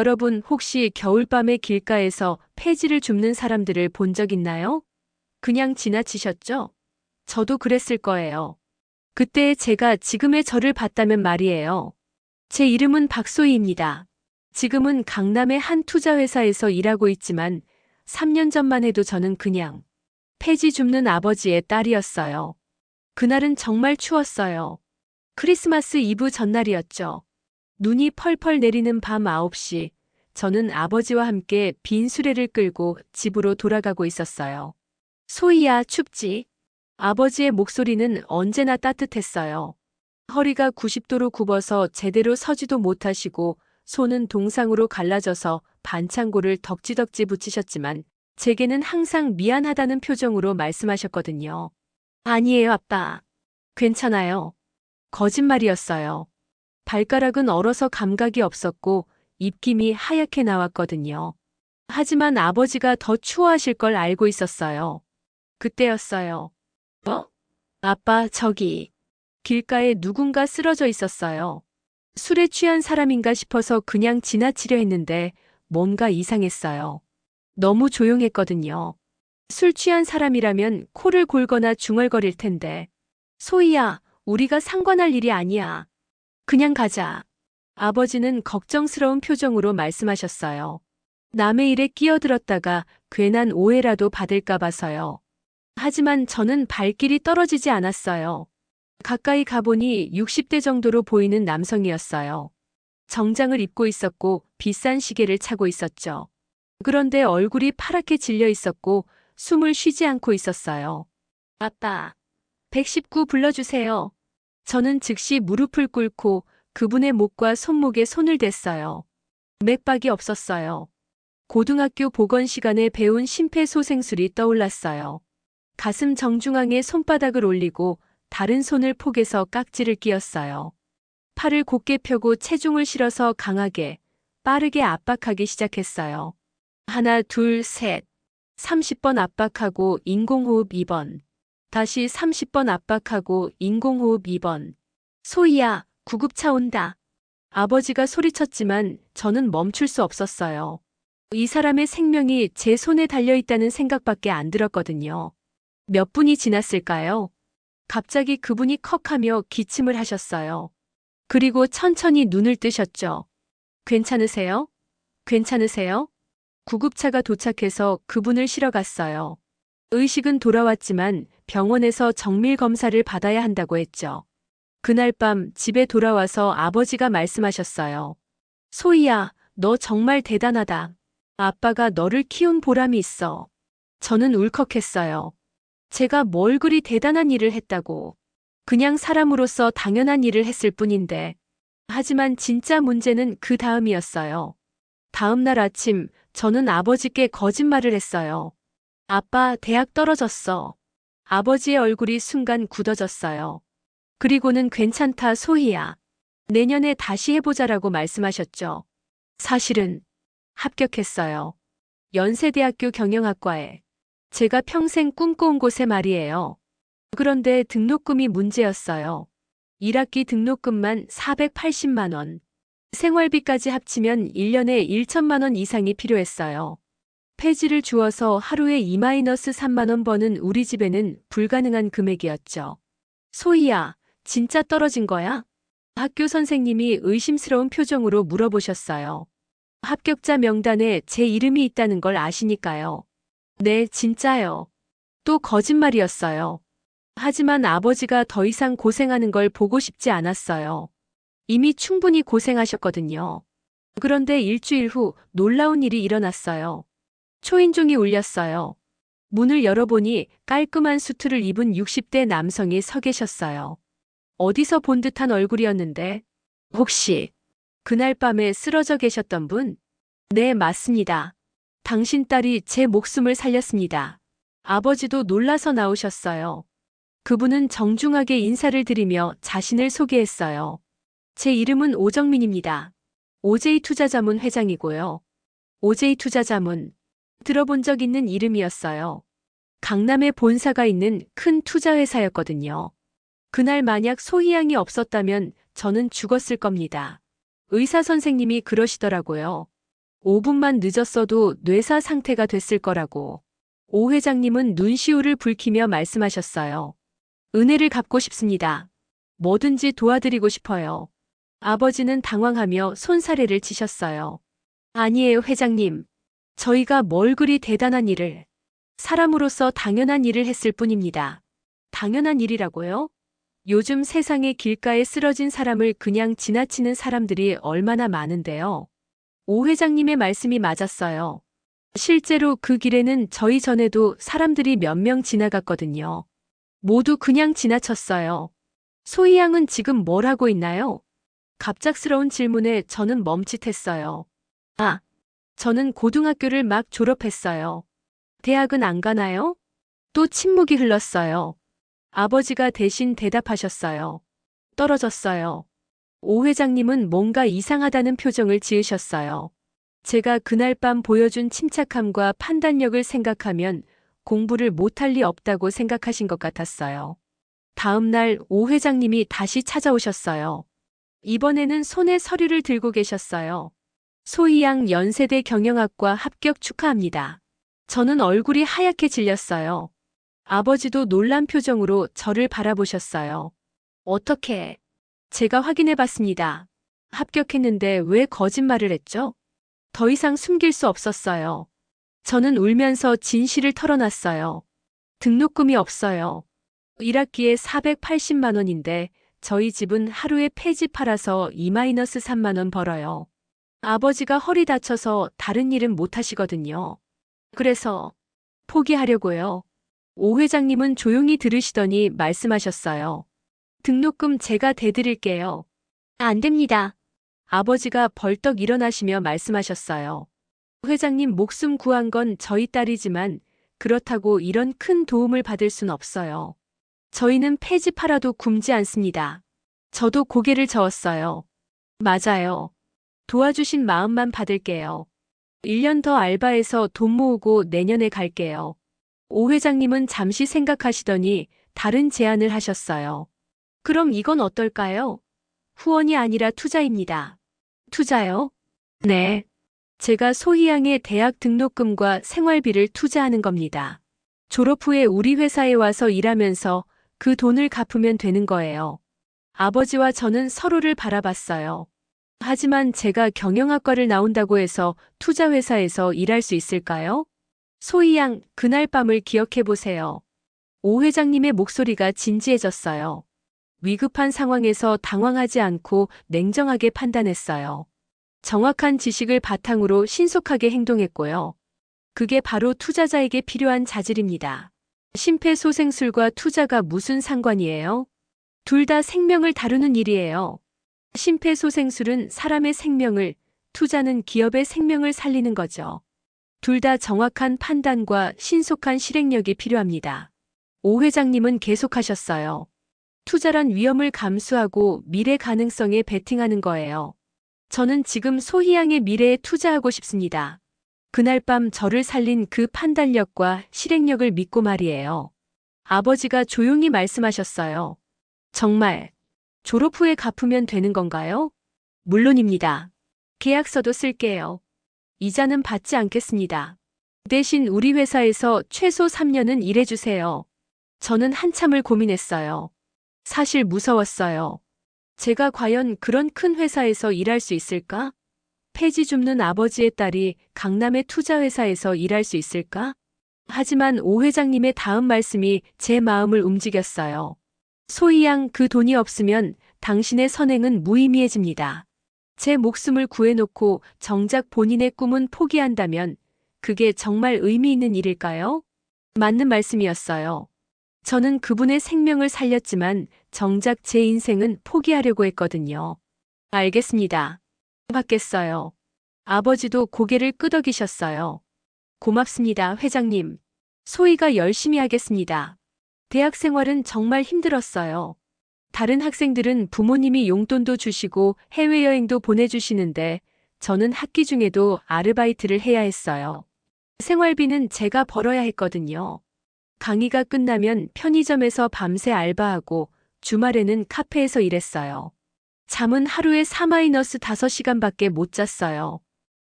여러분 혹시 겨울밤에 길가에서 폐지를 줍는 사람들을 본 적 있나요? 그냥 지나치셨죠? 저도 그랬을 거예요. 그때 제가 지금의 저를 봤다면 말이에요. 제 이름은 박소희입니다. 지금은 강남의 한 투자회사에서 일하고 있지만 3년 전만 해도 저는 그냥 폐지 줍는 아버지의 딸이었어요. 그날은 정말 추웠어요. 크리스마스 이브 전날이었죠. 눈이 펄펄 내리는 밤 9시, 저는 아버지와 함께 빈 수레를 끌고 집으로 돌아가고 있었어요. 소희야, 춥지? 아버지의 목소리는 언제나 따뜻했어요. 허리가 90도로 굽어서 제대로 서지도 못하시고 손은 동상으로 갈라져서 반창고를 덕지덕지 붙이셨지만 제게는 항상 미안하다는 표정으로 말씀하셨거든요. 아니에요, 아빠. 괜찮아요. 거짓말이었어요. 발가락은 얼어서 감각이 없었고 입김이 하얗게 나왔거든요. 하지만 아버지가 더 추워하실 걸 알고 있었어요. 그때였어요. 어? 아빠, 저기. 길가에 누군가 쓰러져 있었어요. 술에 취한 사람인가 싶어서 그냥 지나치려 했는데 뭔가 이상했어요. 너무 조용했거든요. 술 취한 사람이라면 코를 골거나 중얼거릴 텐데. 소희야, 우리가 상관할 일이 아니야. 그냥 가자. 아버지는 걱정스러운 표정으로 말씀하셨어요. 남의 일에 끼어들었다가 괜한 오해라도 받을까 봐서요. 하지만 저는 발길이 떨어지지 않았어요. 가까이 가보니 60대 정도로 보이는 남성이었어요. 정장을 입고 있었고 비싼 시계를 차고 있었죠. 그런데 얼굴이 파랗게 질려 있었고 숨을 쉬지 않고 있었어요. 아빠, 119 불러주세요. 저는 즉시 무릎을 꿇고 그분의 목과 손목에 손을 댔어요. 맥박이 없었어요. 고등학교 보건 시간에 배운 심폐소생술이 떠올랐어요. 가슴 정중앙에 손바닥을 올리고 다른 손을 폭에서 깍지를 끼웠어요. 팔을 곧게 펴고 체중을 실어서 강하게, 빠르게 압박하기 시작했어요. 하나, 둘, 셋. 30번 압박하고 인공호흡 2번. 다시 30번 압박하고 인공호흡 2번. 소희야, 구급차 온다. 아버지가 소리쳤지만 저는 멈출 수 없었어요. 이 사람의 생명이 제 손에 달려있다는 생각밖에 안 들었거든요. 몇 분이 지났을까요? 갑자기 그분이 컥하며 기침을 하셨어요. 그리고 천천히 눈을 뜨셨죠. 괜찮으세요? 괜찮으세요? 구급차가 도착해서 그분을 실어갔어요. 의식은 돌아왔지만 병원에서 정밀 검사를 받아야 한다고 했죠. 그날 밤 집에 돌아와서 아버지가 말씀하셨어요. 소희야, 너 정말 대단하다. 아빠가 너를 키운 보람이 있어. 저는 울컥했어요. 제가 뭘 그리 대단한 일을 했다고. 그냥 사람으로서 당연한 일을 했을 뿐인데. 하지만 진짜 문제는 그 다음이었어요. 다음 날 아침 저는 아버지께 거짓말을 했어요. 아빠, 대학 떨어졌어. 아버지의 얼굴이 순간 굳어졌어요. 그리고는 괜찮다, 소희야. 내년에 다시 해보자라고 말씀하셨죠. 사실은 합격했어요. 연세대학교 경영학과에. 제가 평생 꿈꿔온 곳에 말이에요. 그런데 등록금이 문제였어요. 1학기 등록금만 480만 원. 생활비까지 합치면 1년에 1천만 원 이상이 필요했어요. 폐지를 주어서 하루에 2-3만 원 버는 우리 집에는 불가능한 금액이었죠. 소희야, 진짜 떨어진 거야? 학교 선생님이 의심스러운 표정으로 물어보셨어요. 합격자 명단에 제 이름이 있다는 걸 아시니까요. 네, 진짜요. 또 거짓말이었어요. 하지만 아버지가 더 이상 고생하는 걸 보고 싶지 않았어요. 이미 충분히 고생하셨거든요. 그런데 일주일 후 놀라운 일이 일어났어요. 초인종이 울렸어요. 문을 열어보니 깔끔한 수트를 입은 60대 남성이 서 계셨어요. 어디서 본 듯한 얼굴이었는데, 혹시 그날 밤에 쓰러져 계셨던 분? 네, 맞습니다. 당신 딸이 제 목숨을 살렸습니다. 아버지도 놀라서 나오셨어요. 그분은 정중하게 인사를 드리며 자신을 소개했어요. 제 이름은 오정민입니다. OJ 투자자문 회장이고요. OJ 투자자문. 들어본 적 있는 이름이었어요. 강남에 본사가 있는 큰 투자회사였거든요. 그날 만약 소희양이 없었다면 저는 죽었을 겁니다. 의사 선생님이 그러시더라고요. 5분만 늦었어도 뇌사 상태가 됐을 거라고. 오 회장님은 눈시울을 붉히며 말씀하셨어요. 은혜를 갚고 싶습니다. 뭐든지 도와드리고 싶어요. 아버지는 당황하며 손사래를 치셨어요. 아니에요, 회장님. 저희가 뭘 그리 대단한 일을. 사람으로서 당연한 일을 했을 뿐입니다. 당연한 일이라고요? 요즘 세상에 길가에 쓰러진 사람을 그냥 지나치는 사람들이 얼마나 많은데요. 오 회장님의 말씀이 맞았어요. 실제로 그 길에는 저희 전에도 사람들이 몇 명 지나갔거든요. 모두 그냥 지나쳤어요. 소희 양은 지금 뭘 하고 있나요? 갑작스러운 질문에 저는 멈칫했어요. 아, 저는 고등학교를 막 졸업했어요. 대학은 안 가나요? 또 침묵이 흘렀어요. 아버지가 대신 대답하셨어요. 떨어졌어요. 오 회장님은 뭔가 이상하다는 표정을 지으셨어요. 제가 그날 밤 보여준 침착함과 판단력을 생각하면 공부를 못할 리 없다고 생각하신 것 같았어요. 다음 날 오 회장님이 다시 찾아오셨어요. 이번에는 손에 서류를 들고 계셨어요. 소희 양 연세대 경영학과 합격 축하합니다. 저는 얼굴이 하얗게 질렸어요. 아버지도 놀란 표정으로 저를 바라보셨어요. 어떻게? 제가 확인해 봤습니다. 합격했는데 왜 거짓말을 했죠? 더 이상 숨길 수 없었어요. 저는 울면서 진실을 털어놨어요. 등록금이 없어요. 1학기에 480만 원인데 저희 집은 하루에 폐지 팔아서 2-3만 원 벌어요. 아버지가 허리 다쳐서 다른 일은 못 하시거든요. 그래서 포기하려고요. 오 회장님은 조용히 들으시더니 말씀하셨어요. 등록금 제가 대드릴게요. 안 됩니다. 아버지가 벌떡 일어나시며 말씀하셨어요. 회장님 목숨 구한 건 저희 딸이지만 그렇다고 이런 큰 도움을 받을 순 없어요. 저희는 폐지 팔아도 굶지 않습니다. 저도 고개를 저었어요. 맞아요. 도와주신 마음만 받을게요. 1년 더 알바해서 돈 모으고 내년에 갈게요. 오 회장님은 잠시 생각하시더니 다른 제안을 하셨어요. 그럼 이건 어떨까요? 후원이 아니라 투자입니다. 투자요? 네. 제가 소희 양의 대학 등록금과 생활비를 투자하는 겁니다. 졸업 후에 우리 회사에 와서 일하면서 그 돈을 갚으면 되는 거예요. 아버지와 저는 서로를 바라봤어요. 하지만 제가 경영학과를 나온다고 해서 투자회사에서 일할 수 있을까요? 소희 양, 그날 밤을 기억해 보세요. 오 회장님의 목소리가 진지해졌어요. 위급한 상황에서 당황하지 않고 냉정하게 판단했어요. 정확한 지식을 바탕으로 신속하게 행동했고요. 그게 바로 투자자에게 필요한 자질입니다. 심폐소생술과 투자가 무슨 상관이에요? 둘 다 생명을 다루는 일이에요. 심폐소생술은 사람의 생명을, 투자는 기업의 생명을 살리는 거죠. 둘 다 정확한 판단과 신속한 실행력이 필요합니다. 오 회장님은 계속하셨어요. 투자란 위험을 감수하고 미래 가능성에 베팅하는 거예요. 저는 지금 소희 양의 미래에 투자하고 싶습니다. 그날 밤 저를 살린 그 판단력과 실행력을 믿고 말이에요. 아버지가 조용히 말씀하셨어요. 정말 졸업 후에 갚으면 되는 건가요? 물론입니다. 계약서도 쓸게요. 이자는 받지 않겠습니다. 대신 우리 회사에서 최소 3년은 일해주세요. 저는 한참을 고민했어요. 사실 무서웠어요. 제가 과연 그런 큰 회사에서 일할 수 있을까? 폐지 줍는 아버지의 딸이 강남의 투자회사에서 일할 수 있을까? 하지만 오 회장님의 다음 말씀이 제 마음을 움직였어요. 소희 양, 그 돈이 없으면 당신의 선행은 무의미해집니다. 제 목숨을 구해놓고 정작 본인의 꿈은 포기한다면 그게 정말 의미 있는 일일까요? 맞는 말씀이었어요. 저는 그분의 생명을 살렸지만 정작 제 인생은 포기하려고 했거든요. 알겠습니다. 받겠어요. 아버지도 고개를 끄덕이셨어요. 고맙습니다, 회장님. 소희가 열심히 하겠습니다. 대학 생활은 정말 힘들었어요. 다른 학생들은 부모님이 용돈도 주시고 해외여행도 보내주시는데 저는 학기 중에도 아르바이트를 해야 했어요. 생활비는 제가 벌어야 했거든요. 강의가 끝나면 편의점에서 밤새 알바하고 주말에는 카페에서 일했어요. 잠은 하루에 4-5시간밖에 못 잤어요.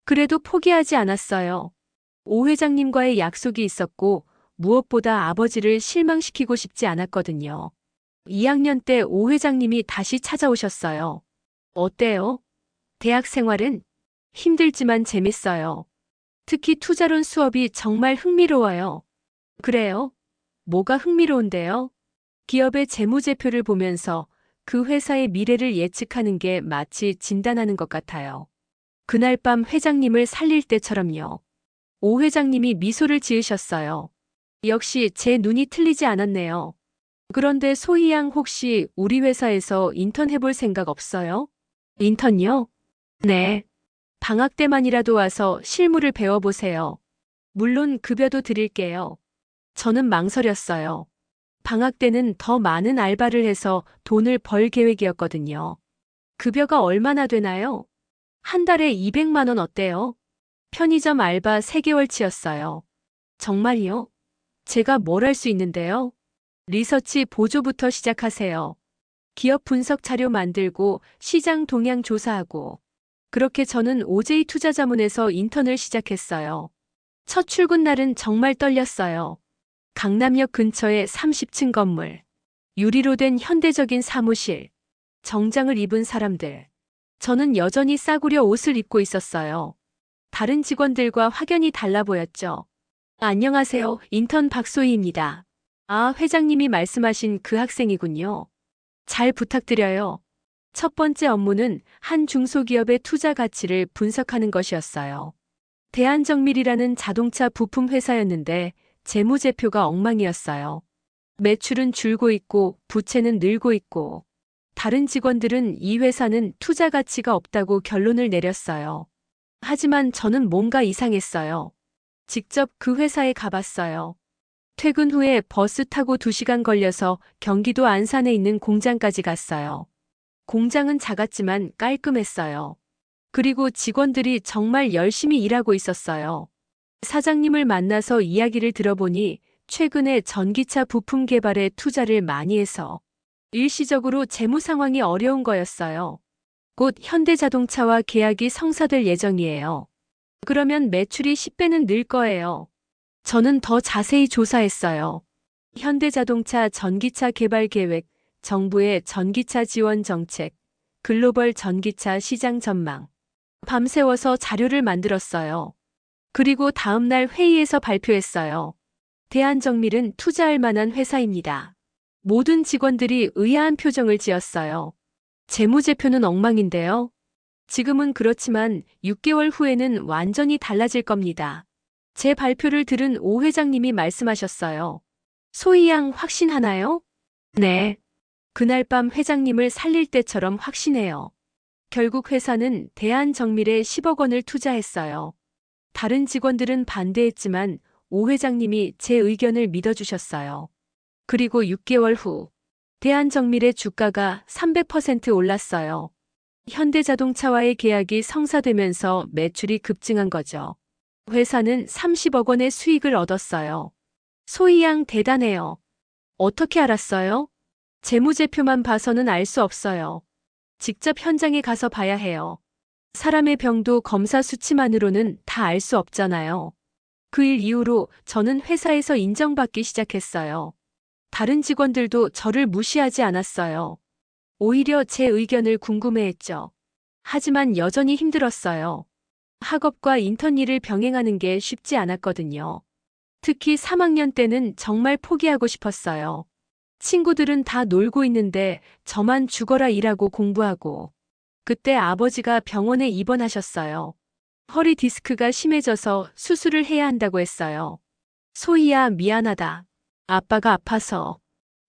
그래도 포기하지 않았어요. 오 회장님과의 약속이 있었고 무엇보다 아버지를 실망시키고 싶지 않았거든요. 2학년 때 오 회장님이 다시 찾아오셨어요. 어때요? 대학 생활은? 힘들지만 재밌어요. 특히 투자론 수업이 정말 흥미로워요. 그래요? 뭐가 흥미로운데요? 기업의 재무제표를 보면서 그 회사의 미래를 예측하는 게 마치 진단하는 것 같아요. 그날 밤 회장님을 살릴 때처럼요. 오 회장님이 미소를 지으셨어요. 역시 제 눈이 틀리지 않았네요. 그런데 소희양 혹시 우리 회사에서 인턴 해볼 생각 없어요? 인턴요? 네. 방학 때만이라도 와서 실무를 배워보세요. 물론 급여도 드릴게요. 저는 망설였어요. 방학 때는 더 많은 알바를 해서 돈을 벌 계획이었거든요. 급여가 얼마나 되나요? 한 달에 200만 원 어때요? 편의점 알바 3개월치였어요. 정말요? 제가 뭘 할 수 있는데요? 리서치 보조부터 시작하세요. 기업 분석 자료 만들고 시장 동향 조사하고. 그렇게 저는 OJ 투자자문에서 인턴을 시작했어요. 첫 출근 날은 정말 떨렸어요. 강남역 근처의 30층 건물. 유리로 된 현대적인 사무실. 정장을 입은 사람들. 저는 여전히 싸구려 옷을 입고 있었어요. 다른 직원들과 확연히 달라 보였죠. 안녕하세요. 인턴 박소희입니다. 아, 회장님이 말씀하신 그 학생이군요. 잘 부탁드려요. 첫 번째 업무는 한 중소기업의 투자 가치를 분석하는 것이었어요. 대한정밀이라는 자동차 부품 회사였는데 재무제표가 엉망이었어요. 매출은 줄고 있고 부채는 늘고 있고 다른 직원들은 이 회사는 투자 가치가 없다고 결론을 내렸어요. 하지만 저는 뭔가 이상했어요. 직접 그 회사에 가봤어요. 퇴근 후에 버스 타고 2시간 걸려서 경기도 안산에 있는 공장까지 갔어요. 공장은 작았지만 깔끔했어요. 그리고 직원들이 정말 열심히 일하고 있었어요. 사장님을 만나서 이야기를 들어보니 최근에 전기차 부품 개발에 투자를 많이 해서 일시적으로 재무 상황이 어려운 거였어요. 곧 현대자동차와 계약이 성사될 예정이에요. 그러면 매출이 10배는 늘 거예요. 저는 더 자세히 조사했어요. 현대자동차 전기차 개발 계획, 정부의 전기차 지원 정책, 글로벌 전기차 시장 전망. 밤새워서 자료를 만들었어요. 그리고 다음날 회의에서 발표했어요. 대한정밀은 투자할 만한 회사입니다. 모든 직원들이 의아한 표정을 지었어요. 재무제표는 엉망인데요. 지금은 그렇지만 6개월 후에는 완전히 달라질 겁니다. 제 발표를 들은 오 회장님이 말씀하셨어요. 소희양 확신하나요? 네. 그날 밤 회장님을 살릴 때처럼 확신해요. 결국 회사는 대한정밀에 10억 원을 투자했어요. 다른 직원들은 반대했지만 오 회장님이 제 의견을 믿어주셨어요. 그리고 6개월 후 대한정밀의 주가가 300% 올랐어요. 현대자동차와의 계약이 성사되면서 매출이 급증한 거죠. 회사는 30억 원의 수익을 얻었어요. 소희양 대단해요. 어떻게 알았어요? 재무제표만 봐서는 알 수 없어요. 직접 현장에 가서 봐야 해요. 사람의 병도 검사 수치만으로는 다 알 수 없잖아요. 그 일 이후로 저는 회사에서 인정받기 시작했어요. 다른 직원들도 저를 무시하지 않았어요. 오히려 제 의견을 궁금해했죠. 하지만 여전히 힘들었어요. 학업과 인턴 일을 병행하는 게 쉽지 않았거든요. 특히 3학년 때는 정말 포기하고 싶었어요. 친구들은 다 놀고 있는데 저만 죽어라 일하고 공부하고. 그때 아버지가 병원에 입원하셨어요. 허리 디스크가 심해져서 수술을 해야 한다고 했어요. 소희야, 미안하다. 아빠가 아파서.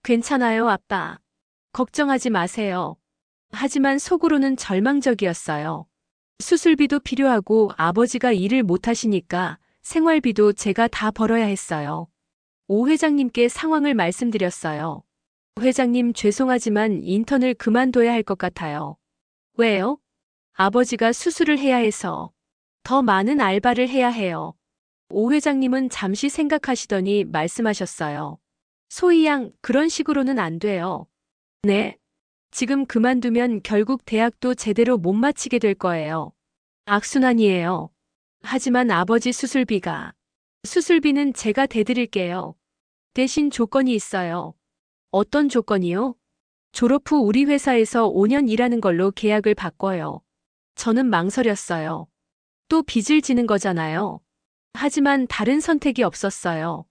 괜찮아요, 아빠. 걱정하지 마세요. 하지만 속으로는 절망적이었어요. 수술비도 필요하고 아버지가 일을 못하시니까 생활비도 제가 다 벌어야 했어요. 오 회장님께 상황을 말씀드렸어요. 회장님, 죄송하지만 인턴을 그만둬야 할 것 같아요. 왜요? 아버지가 수술을 해야 해서. 더 많은 알바를 해야 해요. 오 회장님은 잠시 생각하시더니 말씀하셨어요. 소희양, 그런 식으로는 안 돼요. 네. 지금 그만두면 결국 대학도 제대로 못 마치게 될 거예요. 악순환이에요. 하지만 아버지 수술비는 제가 대드릴게요. 대신 조건이 있어요. 어떤 조건이요? 졸업 후 우리 회사에서 5년 일하는 걸로 계약을 바꿔요. 저는 망설였어요. 또 빚을 지는 거잖아요. 하지만 다른 선택이 없었어요.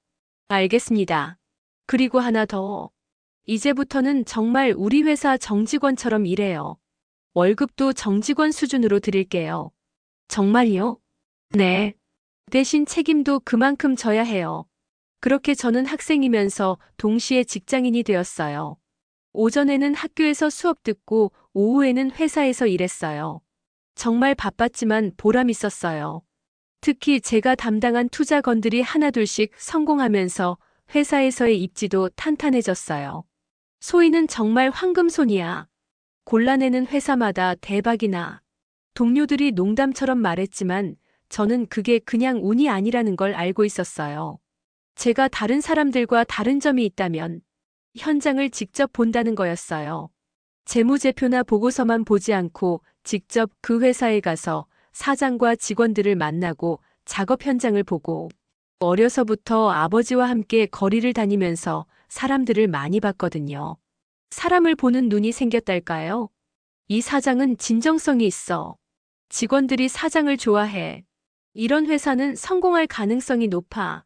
알겠습니다. 그리고 하나 더. 이제부터는 정말 우리 회사 정직원처럼 일해요. 월급도 정직원 수준으로 드릴게요. 정말요? 네. 대신 책임도 그만큼 져야 해요. 그렇게 저는 학생이면서 동시에 직장인이 되었어요. 오전에는 학교에서 수업 듣고 오후에는 회사에서 일했어요. 정말 바빴지만 보람 있었어요. 특히 제가 담당한 투자건들이 하나둘씩 성공하면서 회사에서의 입지도 탄탄해졌어요. 소희는 정말 황금손이야. 골라내는 회사마다 대박이나. 동료들이 농담처럼 말했지만 저는 그게 그냥 운이 아니라는 걸 알고 있었어요. 제가 다른 사람들과 다른 점이 있다면 현장을 직접 본다는 거였어요. 재무제표나 보고서만 보지 않고 직접 그 회사에 가서 사장과 직원들을 만나고 작업 현장을 보고 어려서부터 아버지와 함께 거리를 다니면서 사람들을 많이 봤거든요. 사람을 보는 눈이 생겼달까요? 이 사장은 진정성이 있어. 직원들이 사장을 좋아해. 이런 회사는 성공할 가능성이 높아.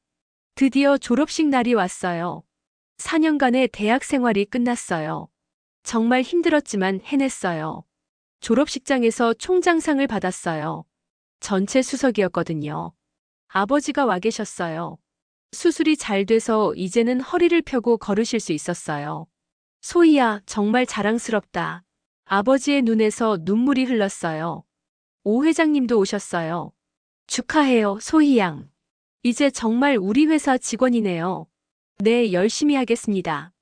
드디어 졸업식 날이 왔어요. 4년간의 대학 생활이 끝났어요. 정말 힘들었지만 해냈어요. 졸업식장에서 총장상을 받았어요. 전체 수석이었거든요. 아버지가 와 계셨어요. 수술이 잘 돼서 이제는 허리를 펴고 걸으실 수 있었어요. 소희야, 정말 자랑스럽다. 아버지의 눈에서 눈물이 흘렀어요. 오 회장님도 오셨어요. 축하해요, 소희 양. 이제 정말 우리 회사 직원이네요. 네, 열심히 하겠습니다.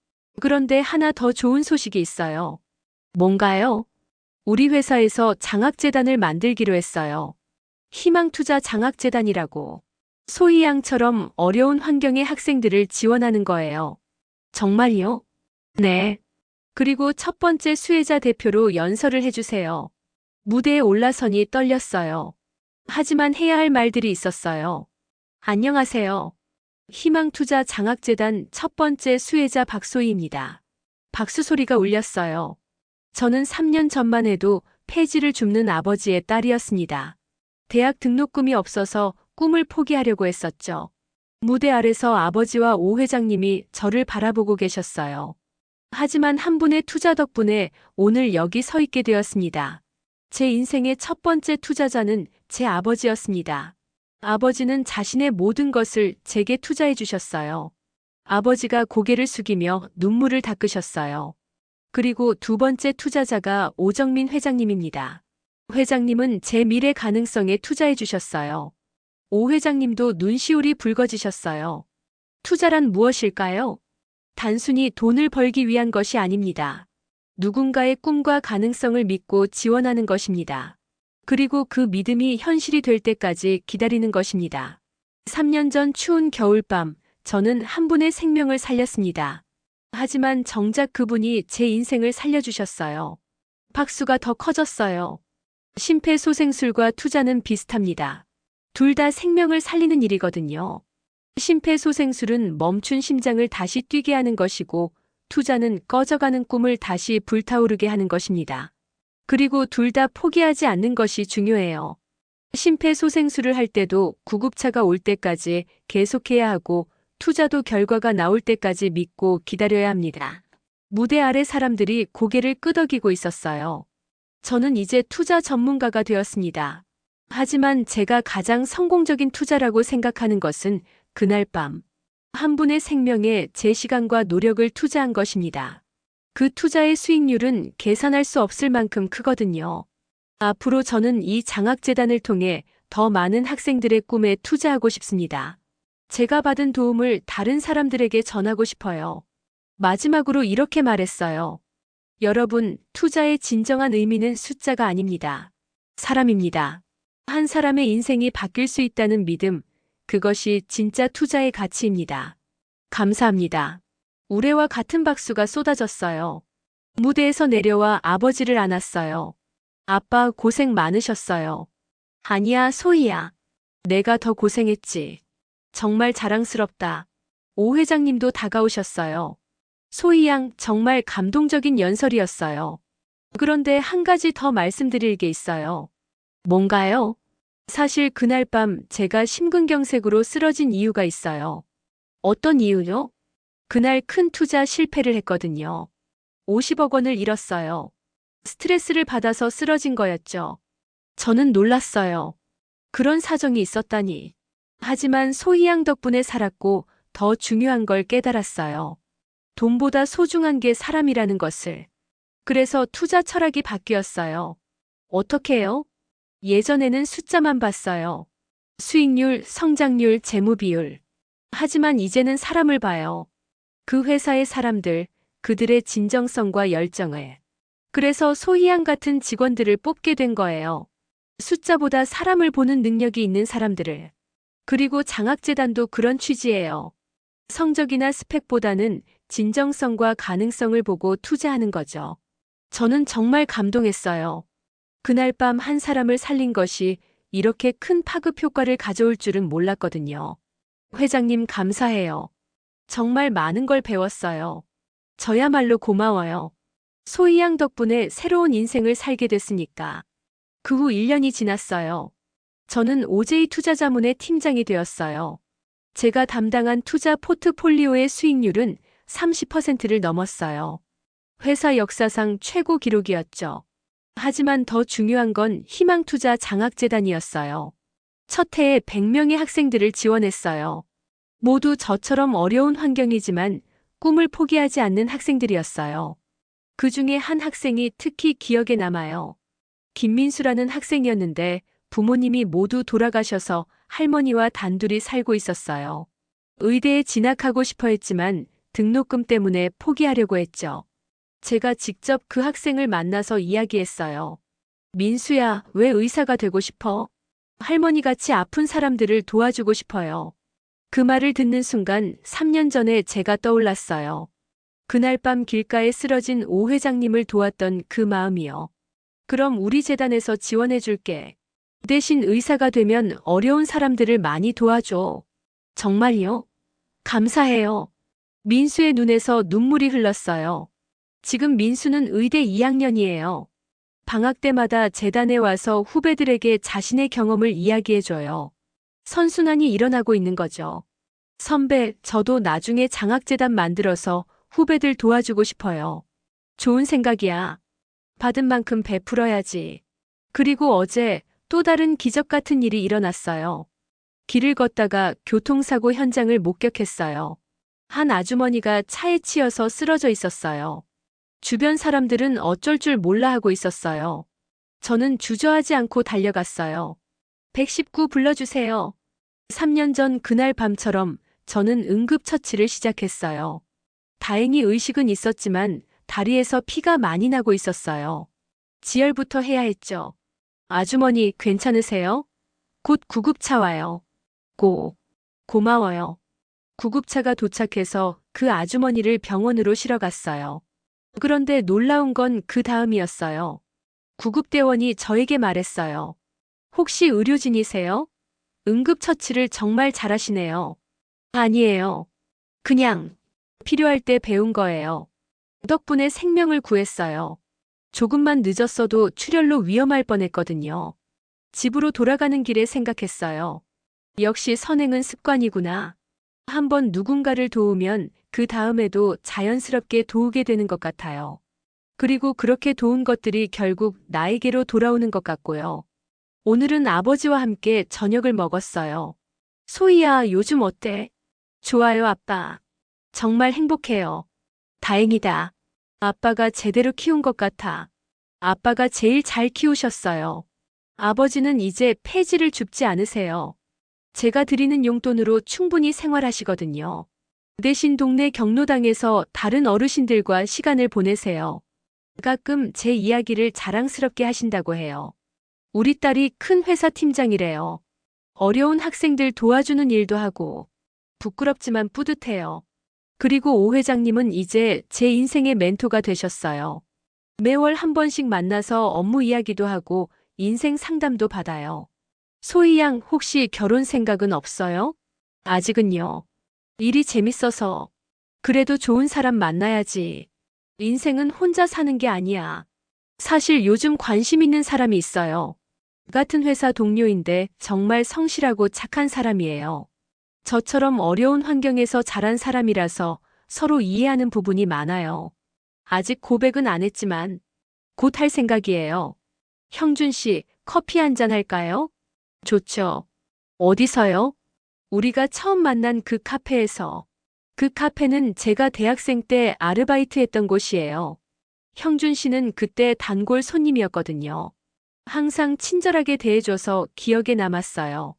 그런데 하나 더 좋은 소식이 있어요. 뭔가요? 우리 회사에서 장학재단을 만들기로 했어요. 희망투자 장학재단이라고. 소희 양처럼 어려운 환경의 학생들을 지원하는 거예요. 정말요? 네. 그리고 첫 번째 수혜자 대표로 연설을 해주세요. 무대에 올라서니 떨렸어요. 하지만 해야 할 말들이 있었어요. 안녕하세요. 희망투자 장학재단 첫 번째 수혜자 박소희입니다. 박수 소리가 울렸어요. 저는 3년 전만 해도 폐지를 줍는 아버지의 딸이었습니다. 대학 등록금이 없어서 꿈을 포기하려고 했었죠. 무대 아래서 아버지와 오 회장님이 저를 바라보고 계셨어요. 하지만 한 분의 투자 덕분에 오늘 여기 서 있게 되었습니다. 제 인생의 첫 번째 투자자는 제 아버지였습니다. 아버지는 자신의 모든 것을 제게 투자해 주셨어요. 아버지가 고개를 숙이며 눈물을 닦으셨어요. 그리고 두 번째 투자자가 오정민 회장님입니다. 회장님은 제 미래 가능성에 투자해 주셨어요. 오 회장님도 눈시울이 붉어지셨어요. 투자란 무엇일까요? 단순히 돈을 벌기 위한 것이 아닙니다. 누군가의 꿈과 가능성을 믿고 지원하는 것입니다. 그리고 그 믿음이 현실이 될 때까지 기다리는 것입니다. 3년 전 추운 겨울밤, 저는 한 분의 생명을 살렸습니다. 하지만 정작 그분이 제 인생을 살려주셨어요. 박수가 더 커졌어요. 심폐소생술과 투자는 비슷합니다. 둘 다 생명을 살리는 일이거든요. 심폐소생술은 멈춘 심장을 다시 뛰게 하는 것이고, 투자는 꺼져가는 꿈을 다시 불타오르게 하는 것입니다. 그리고 둘 다 포기하지 않는 것이 중요해요. 심폐소생술을 할 때도 구급차가 올 때까지 계속해야 하고, 투자도 결과가 나올 때까지 믿고 기다려야 합니다. 무대 아래 사람들이 고개를 끄덕이고 있었어요. 저는 이제 투자 전문가가 되었습니다. 하지만 제가 가장 성공적인 투자라고 생각하는 것은 그날 밤, 한 분의 생명에 제 시간과 노력을 투자한 것입니다. 그 투자의 수익률은 계산할 수 없을 만큼 크거든요. 앞으로 저는 이 장학재단을 통해 더 많은 학생들의 꿈에 투자하고 싶습니다. 제가 받은 도움을 다른 사람들에게 전하고 싶어요. 마지막으로 이렇게 말했어요. 여러분, 투자의 진정한 의미는 숫자가 아닙니다. 사람입니다. 한 사람의 인생이 바뀔 수 있다는 믿음, 그것이 진짜 투자의 가치입니다. 감사합니다. 우레와 같은 박수가 쏟아졌어요. 무대에서 내려와 아버지를 안았어요. 아빠 고생 많으셨어요. 아니야, 소희야. 내가 더 고생했지. 정말 자랑스럽다. 오 회장님도 다가오셨어요. 소희양 정말 감동적인 연설이었어요. 그런데 한 가지 더 말씀드릴 게 있어요. 뭔가요? 사실 그날 밤 제가 심근경색으로 쓰러진 이유가 있어요. 어떤 이유요? 그날 큰 투자 실패를 했거든요. 50억 원을 잃었어요. 스트레스를 받아서 쓰러진 거였죠. 저는 놀랐어요. 그런 사정이 있었다니. 하지만 소희양 덕분에 살았고 더 중요한 걸 깨달았어요. 돈보다 소중한 게 사람이라는 것을. 그래서 투자 철학이 바뀌었어요. 어떻게 해요? 예전에는 숫자만 봤어요. 수익률, 성장률, 재무 비율. 하지만 이제는 사람을 봐요. 그 회사의 사람들, 그들의 진정성과 열정을. 그래서 소희양 같은 직원들을 뽑게 된 거예요. 숫자보다 사람을 보는 능력이 있는 사람들을. 그리고 장학재단도 그런 취지예요. 성적이나 스펙보다는 진정성과 가능성을 보고 투자하는 거죠. 저는 정말 감동했어요. 그날 밤 한 사람을 살린 것이 이렇게 큰 파급 효과를 가져올 줄은 몰랐거든요. 회장님 감사해요. 정말 많은 걸 배웠어요. 저야말로 고마워요. 소희양 덕분에 새로운 인생을 살게 됐으니까. 그 후 1년이 지났어요. 저는 OJ 투자자문의 팀장이 되었어요. 제가 담당한 투자 포트폴리오의 수익률은 30%를 넘었어요. 회사 역사상 최고 기록이었죠. 하지만 더 중요한 건 희망투자 장학재단이었어요. 첫 해에 100명의 학생들을 지원했어요. 모두 저처럼 어려운 환경이지만 꿈을 포기하지 않는 학생들이었어요. 그 중에 한 학생이 특히 기억에 남아요. 김민수라는 학생이었는데 부모님이 모두 돌아가셔서 할머니와 단둘이 살고 있었어요. 의대에 진학하고 싶어 했지만 등록금 때문에 포기하려고 했죠. 제가 직접 그 학생을 만나서 이야기했어요. 민수야, 왜 의사가 되고 싶어? 할머니같이 아픈 사람들을 도와주고 싶어요. 그 말을 듣는 순간 3년 전에 제가 떠올랐어요. 그날 밤 길가에 쓰러진 오 회장님을 도왔던 그 마음이요. 그럼 우리 재단에서 지원해 줄게. 대신 의사가 되면 어려운 사람들을 많이 도와줘. 정말요? 감사해요. 민수의 눈에서 눈물이 흘렀어요. 지금 민수는 의대 2학년이에요. 방학 때마다 재단에 와서 후배들에게 자신의 경험을 이야기해줘요. 선순환이 일어나고 있는 거죠. 선배, 저도 나중에 장학재단 만들어서 후배들 도와주고 싶어요. 좋은 생각이야. 받은 만큼 베풀어야지. 그리고 어제 또 다른 기적 같은 일이 일어났어요. 길을 걷다가 교통사고 현장을 목격했어요. 한 아주머니가 차에 치여서 쓰러져 있었어요. 주변 사람들은 어쩔 줄 몰라 하고 있었어요. 저는 주저하지 않고 달려갔어요. 119 불러주세요. 3년 전 그날 밤처럼 저는 응급처치를 시작했어요. 다행히 의식은 있었지만 다리에서 피가 많이 나고 있었어요. 지혈부터 해야 했죠. 아주머니 괜찮으세요? 곧 구급차 와요. 고마워요. 구급차가 도착해서 그 아주머니를 병원으로 실어갔어요. 그런데 놀라운 건 그 다음이었어요. 구급대원이 저에게 말했어요. 혹시 의료진이세요? 응급처치를 정말 잘하시네요. 아니에요. 그냥 필요할 때 배운 거예요. 덕분에 생명을 구했어요. 조금만 늦었어도 출혈로 위험할 뻔했거든요. 집으로 돌아가는 길에 생각했어요. 역시 선행은 습관이구나. 한번 누군가를 도우면 그 다음에도 자연스럽게 도우게 되는 것 같아요. 그리고 그렇게 도운 것들이 결국 나에게로 돌아오는 것 같고요. 오늘은 아버지와 함께 저녁을 먹었어요. 소희야, 요즘 어때? 좋아요, 아빠. 정말 행복해요. 다행이다. 아빠가 제대로 키운 것 같아. 아빠가 제일 잘 키우셨어요. 아버지는 이제 폐지를 줍지 않으세요. 제가 드리는 용돈으로 충분히 생활하시거든요. 대신 동네 경로당에서 다른 어르신들과 시간을 보내세요. 가끔 제 이야기를 자랑스럽게 하신다고 해요. 우리 딸이 큰 회사 팀장이래요. 어려운 학생들 도와주는 일도 하고. 부끄럽지만 뿌듯해요. 그리고 오 회장님은 이제 제 인생의 멘토가 되셨어요. 매월 한 번씩 만나서 업무 이야기도 하고 인생 상담도 받아요. 소희 양 혹시 결혼 생각은 없어요? 아직은요. 일이 재밌어서. 그래도 좋은 사람 만나야지. 인생은 혼자 사는 게 아니야. 사실 요즘 관심 있는 사람이 있어요. 같은 회사 동료인데 정말 성실하고 착한 사람이에요. 저처럼 어려운 환경에서 자란 사람이라서 서로 이해하는 부분이 많아요. 아직 고백은 안 했지만 곧 할 생각이에요. 형준 씨, 커피 한잔 할까요? 좋죠. 어디서요? 우리가 처음 만난 그 카페에서. 그 카페는 제가 대학생 때 아르바이트 했던 곳이에요. 형준 씨는 그때 단골 손님이었거든요. 항상 친절하게 대해줘서 기억에 남았어요.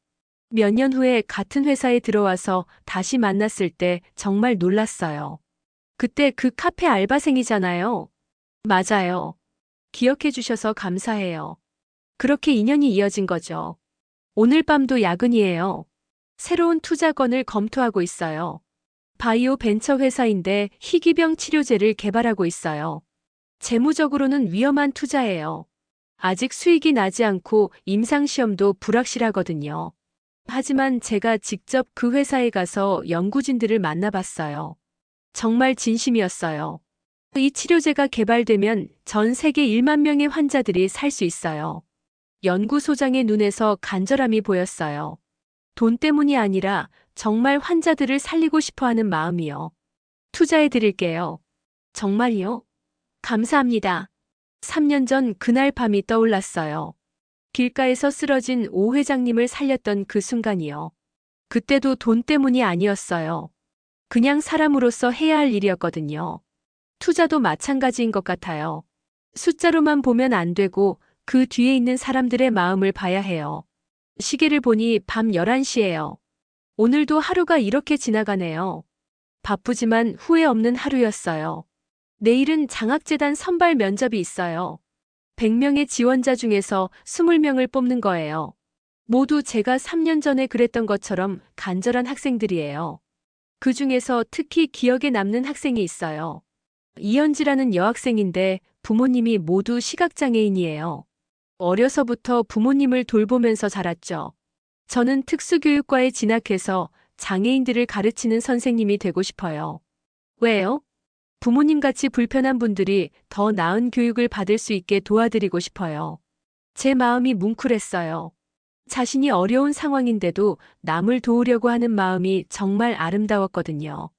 몇 년 후에 같은 회사에 들어와서 다시 만났을 때 정말 놀랐어요. 그때 그 카페 알바생이잖아요. 맞아요. 기억해 주셔서 감사해요. 그렇게 인연이 이어진 거죠. 오늘 밤도 야근이에요. 새로운 투자건을 검토하고 있어요. 바이오 벤처 회사인데 희귀병 치료제를 개발하고 있어요. 재무적으로는 위험한 투자예요. 아직 수익이 나지 않고 임상시험도 불확실하거든요. 하지만 제가 직접 그 회사에 가서 연구진들을 만나봤어요. 정말 진심이었어요. 이 치료제가 개발되면 전 세계 1만 명의 환자들이 살 수 있어요. 연구소장의 눈에서 간절함이 보였어요. 돈 때문이 아니라 정말 환자들을 살리고 싶어 하는 마음이요. 투자해 드릴게요. 정말요? 감사합니다. 3년 전 그날 밤이 떠올랐어요. 길가에서 쓰러진 오 회장님을 살렸던 그 순간이요. 그때도 돈 때문이 아니었어요. 그냥 사람으로서 해야 할 일이었거든요. 투자도 마찬가지인 것 같아요. 숫자로만 보면 안 되고 그 뒤에 있는 사람들의 마음을 봐야 해요. 시계를 보니 밤 11시예요. 오늘도 하루가 이렇게 지나가네요. 바쁘지만 후회 없는 하루였어요. 내일은 장학재단 선발 면접이 있어요. 100명의 지원자 중에서 20명을 뽑는 거예요. 모두 제가 3년 전에 그랬던 것처럼 간절한 학생들이에요. 그 중에서 특히 기억에 남는 학생이 있어요. 이현지라는 여학생인데 부모님이 모두 시각장애인이에요. 어려서부터 부모님을 돌보면서 자랐죠. 저는 특수교육과에 진학해서 장애인들을 가르치는 선생님이 되고 싶어요. 왜요? 부모님같이 불편한 분들이 더 나은 교육을 받을 수 있게 도와드리고 싶어요. 제 마음이 뭉클했어요. 자신이 어려운 상황인데도 남을 도우려고 하는 마음이 정말 아름다웠거든요.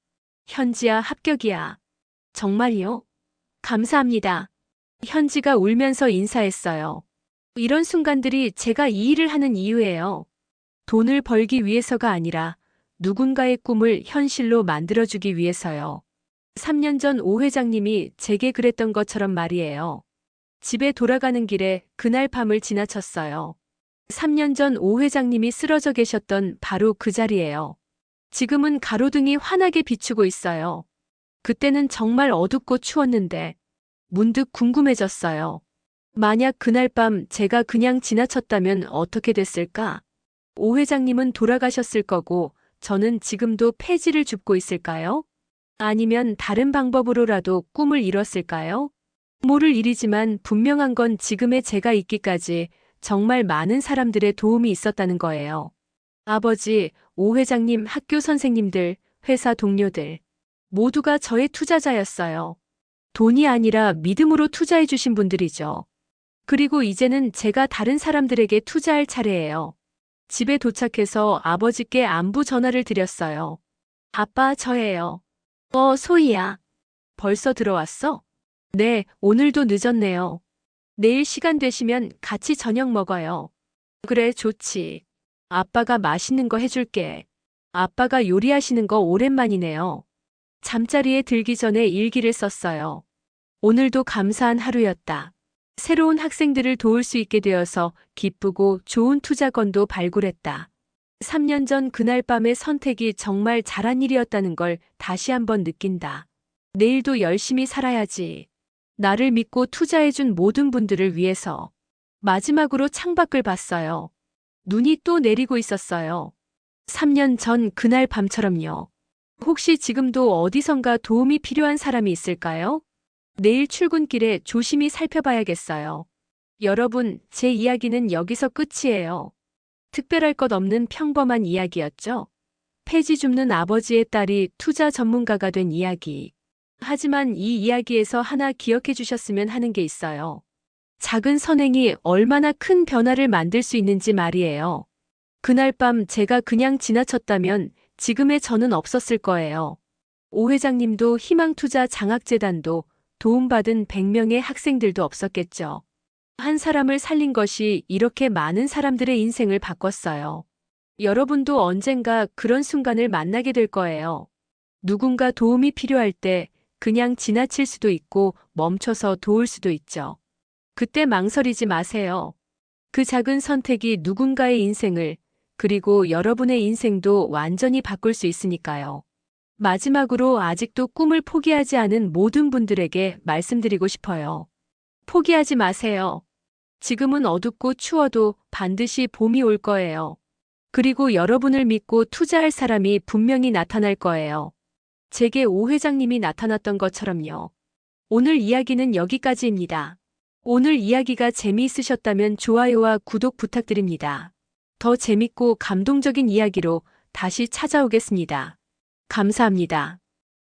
현지야, 합격이야. 정말요? 감사합니다. 현지가 울면서 인사했어요. 이런 순간들이 제가 이 일을 하는 이유예요. 돈을 벌기 위해서가 아니라 누군가의 꿈을 현실로 만들어주기 위해서요. 3년 전 오 회장님이 제게 그랬던 것처럼 말이에요. 집에 돌아가는 길에 그날 밤을 지나쳤어요. 3년 전 오 회장님이 쓰러져 계셨던 바로 그 자리예요. 지금은 가로등이 환하게 비추고 있어요. 그때는 정말 어둡고 추웠는데 문득 궁금해졌어요. 만약 그날 밤 제가 그냥 지나쳤다면 어떻게 됐을까? 오 회장님은 돌아가셨을 거고 저는 지금도 폐지를 줍고 있을까요? 아니면 다른 방법으로라도 꿈을 이뤘을까요? 모를 일이지만 분명한 건 지금의 제가 있기까지 정말 많은 사람들의 도움이 있었다는 거예요. 아버지, 오 회장님, 학교 선생님들, 회사 동료들 모두가 저의 투자자였어요. 돈이 아니라 믿음으로 투자해 주신 분들이죠. 그리고 이제는 제가 다른 사람들에게 투자할 차례예요. 집에 도착해서 아버지께 안부 전화를 드렸어요. 아빠, 저예요. 소희야. 벌써 들어왔어? 네, 오늘도 늦었네요. 내일 시간 되시면 같이 저녁 먹어요. 그래, 좋지. 아빠가 맛있는 거 해줄게. 아빠가 요리하시는 거 오랜만이네요. 잠자리에 들기 전에 일기를 썼어요. 오늘도 감사한 하루였다. 새로운 학생들을 도울 수 있게 되어서 기쁘고 좋은 투자건도 발굴했다. 3년 전 그날 밤의 선택이 정말 잘한 일이었다는 걸 다시 한번 느낀다. 내일도 열심히 살아야지. 나를 믿고 투자해준 모든 분들을 위해서. 마지막으로 창밖을 봤어요. 눈이 또 내리고 있었어요. 3년 전 그날 밤처럼요. 혹시 지금도 어디선가 도움이 필요한 사람이 있을까요? 내일 출근길에 조심히 살펴봐야겠어요. 여러분, 제 이야기는 여기서 끝이에요. 특별할 것 없는 평범한 이야기였죠. 폐지 줍는 아버지의 딸이 투자 전문가가 된 이야기. 하지만 이 이야기에서 하나 기억해 주셨으면 하는 게 있어요. 작은 선행이 얼마나 큰 변화를 만들 수 있는지 말이에요. 그날 밤 제가 그냥 지나쳤다면 지금의 저는 없었을 거예요. 오 회장님도 희망투자 장학재단도 도움받은 100명의 학생들도 없었겠죠. 한 사람을 살린 것이 이렇게 많은 사람들의 인생을 바꿨어요. 여러분도 언젠가 그런 순간을 만나게 될 거예요. 누군가 도움이 필요할 때 그냥 지나칠 수도 있고 멈춰서 도울 수도 있죠. 그때 망설이지 마세요. 그 작은 선택이 누군가의 인생을, 그리고 여러분의 인생도 완전히 바꿀 수 있으니까요. 마지막으로 아직도 꿈을 포기하지 않은 모든 분들에게 말씀드리고 싶어요. 포기하지 마세요. 지금은 어둡고 추워도 반드시 봄이 올 거예요. 그리고 여러분을 믿고 투자할 사람이 분명히 나타날 거예요. 제게 오 회장님이 나타났던 것처럼요. 오늘 이야기는 여기까지입니다. 오늘 이야기가 재미있으셨다면 좋아요와 구독 부탁드립니다. 더 재밌고 감동적인 이야기로 다시 찾아오겠습니다. 감사합니다.